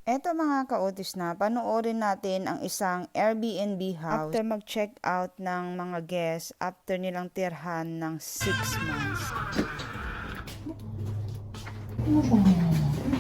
Eto mga kautis na, panoorin natin ang isang Airbnb house after mag-check out ng mga guests after nilang tirhan ng 6 months.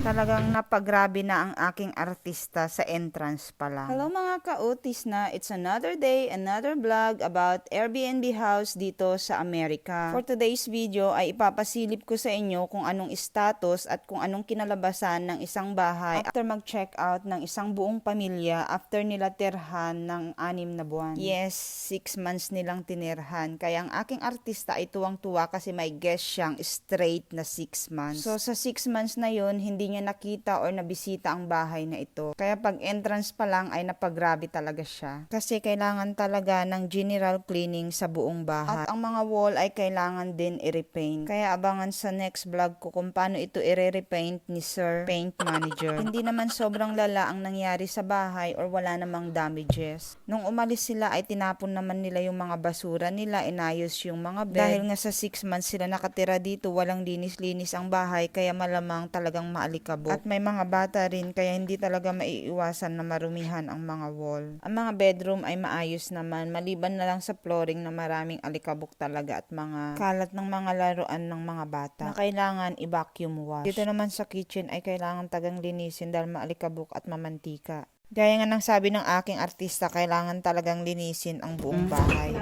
Talagang napagrabe na ang aking artista sa entrance pa lang. Hello mga kautis na, it's another day, another vlog about Airbnb house dito sa Amerika. For today's video ay ipapasilip ko sa inyo kung anong status at kung anong kinalabasan ng isang bahay after mag-check out ng isang buong pamilya after nila tirhan ng 6 na buwan. Yes, 6 months nilang tinirhan. Kaya ang aking artista ay tuwang-tuwa kasi may guest siyang straight na 6 months. So sa 6 months na yun, hindi niya nakita or nabisita ang bahay na ito. Kaya pag entrance pa lang ay napagrabe talaga siya. Kasi kailangan talaga ng general cleaning sa buong bahay. At ang mga wall ay kailangan din i-repaint. Kaya abangan sa next vlog ko kung paano ito i-repaint ni Sir Paint Manager. Hindi naman sobrang lala ang nangyari sa bahay or wala namang damages. Nung umalis sila ay tinapon naman nila yung mga basura nila, inayos yung mga bed. Dahil nga sa 6 months sila nakatira dito, walang linis-linis ang bahay, kaya malamang talagang maalikabok. At may mga bata rin, kaya hindi talaga maiiwasan na marumihan ang mga wall. Ang mga bedroom ay maayos naman, maliban na lang sa flooring na maraming alikabok talaga at mga kalat ng mga laruan ng mga bata na kailangan i-vacuum wash. Dito naman sa kitchen ay kailangan tagang linisin dahil maalikabok at mamantika. Gaya nga ng sabi ng aking artista, kailangan talagang linisin ang buong bahay.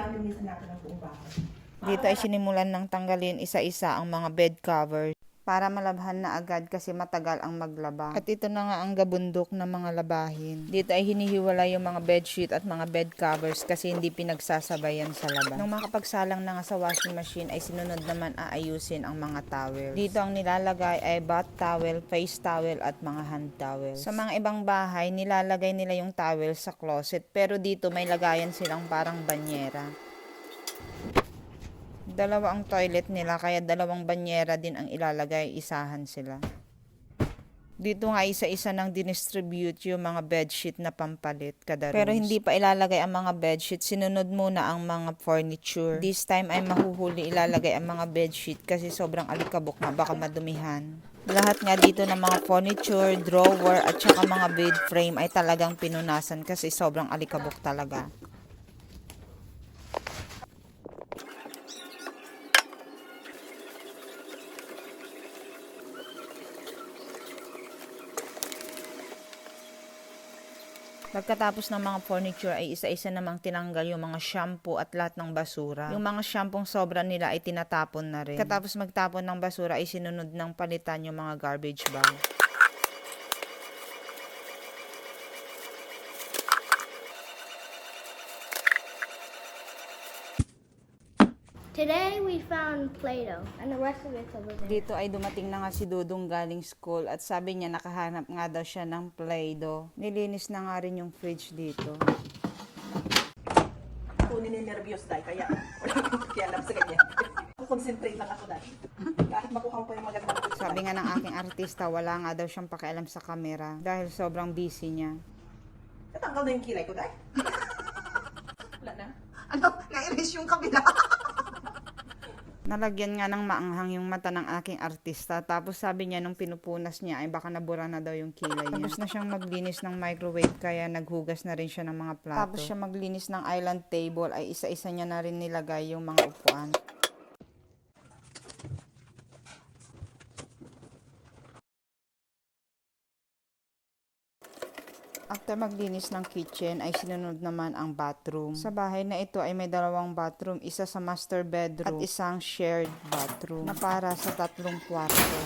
Dito ay sinimulan ng tanggalin isa-isa ang mga bed covers para malabhan na agad kasi matagal ang maglaba. At ito na nga ang gabundok ng mga labahin. Dito ay hinihiwala yung mga bedsheet at mga bed covers kasi hindi pinagsasabayan sa laba. Nung makapagsalang na nga sa washing machine ay sinunod naman aayusin ang mga towels. Dito ang nilalagay ay bath towel, face towel at mga hand towel. Sa mga ibang bahay, nilalagay nila yung towel sa closet pero dito may lagayan silang parang banyera. Dalawa ang toilet nila kaya dalawang banyera din ang ilalagay, isahan sila. Dito nga isa-isa nang dinistribute yung mga bedsheet na pampalit kada rooms. Pero hindi pa ilalagay ang mga bedsheet, sinunod muna ang mga furniture. This time ay mahuhuli ilalagay ang mga bedsheet kasi sobrang alikabok na baka madumihan. Lahat nga dito ng mga furniture, drawer at saka mga bed frame ay talagang pinunasan kasi sobrang alikabok talaga. Pagkatapos ng mga furniture ay isa-isa namang tinanggal yung mga shampoo at lahat ng basura. Yung mga shampoo sobra nila ay tinatapon na rin. Pagkatapos magtapon ng basura ay sinunod ng palitan yung mga garbage bag. Today we found Play-Doh, and the rest of it's over there. Dito ay dumating na nga si Dudong galing school at sabi niya nakahanap nga daw siya ng Play-Doh. Nilinis na nga rin yung fridge dito. Ako nininervyos dahil kaya wala akong pakialam sa ganyan. Concentrate lang ako dahil. Kahit makuha ko yung magandang picture. Sabi nga ng aking artista, wala nga daw siyang pakialam sa camera dahil sobrang busy niya. Natanggal na yung kilay ko dahil. Wala na. Ano? Na-erase yung kabila. Nalagyan nga ng maanghang yung mata ng aking artista. Tapos sabi niya nung pinupunas niya ay baka nabura na daw yung kilay niya. Tapos na siyang maglinis ng microwave kaya naghugas na rin siya ng mga plato. Tapos siya maglinis ng island table ay isa-isa niya na rin nilagay yung mga upuan. After maglinis ng kitchen ay sinunod naman ang bathroom. Sa bahay na ito ay may dalawang bathroom, isa sa master bedroom at isang shared bathroom na para sa 3 kwarto.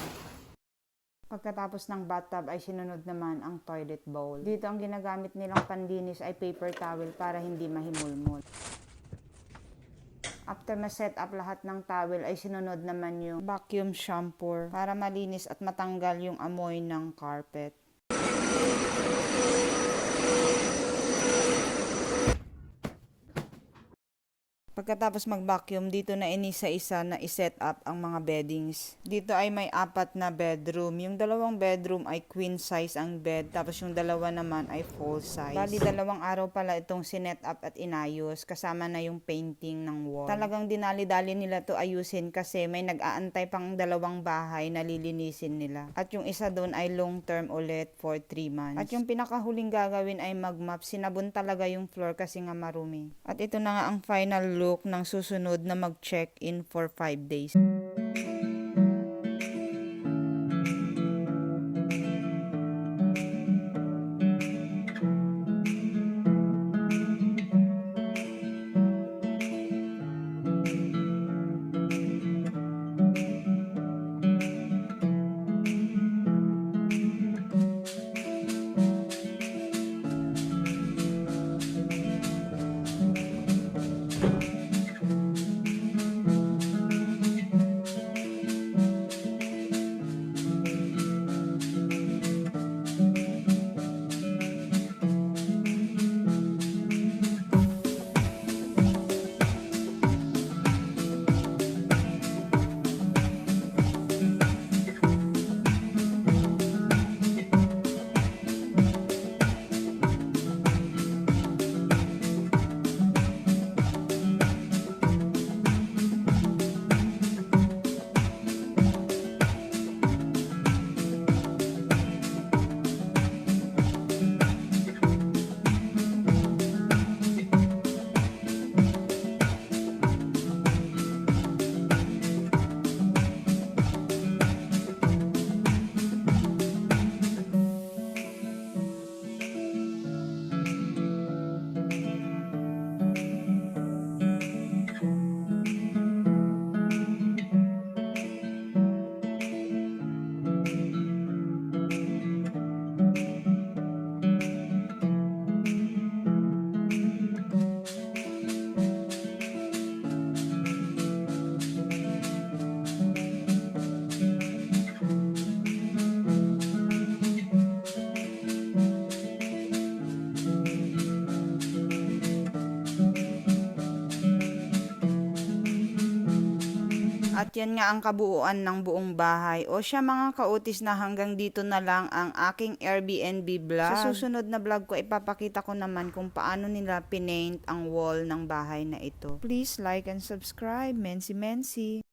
Pagkatapos ng bathtub ay sinunod naman ang toilet bowl. Dito ang ginagamit nilang panlinis ay paper towel para hindi mahimulmul. After ma-set up lahat ng towel ay sinunod naman yung vacuum shampoo para malinis at matanggal yung amoy ng carpet. Pagkatapos mag-vacuum, dito na inisa-isa na iset up ang mga beddings. Dito ay may 4 na bedroom. Yung 2 bedroom ay queen size ang bed, tapos yung 2 naman ay full size. Bali, 2 araw pala itong sinet up at inayos, kasama na yung painting ng wall. Talagang dinali-dali nila to ayusin kasi may nag-aantay pang 2 bahay na lilinisin nila. At yung isa doon ay long term ulit for 3 months. At yung pinakahuling gagawin ay mag-mop. Sinabon talaga yung floor kasi nga marumi. At ito na nga ang final look ng susunod na mag-check-in for 5 days. At yan nga ang kabuuan ng buong bahay. O siya mga kautis na hanggang dito na lang ang aking Airbnb vlog. Sa susunod na vlog ko, ipapakita ko naman kung paano nila pinaint ang wall ng bahay na ito. Please like and subscribe. Mensi Mensi.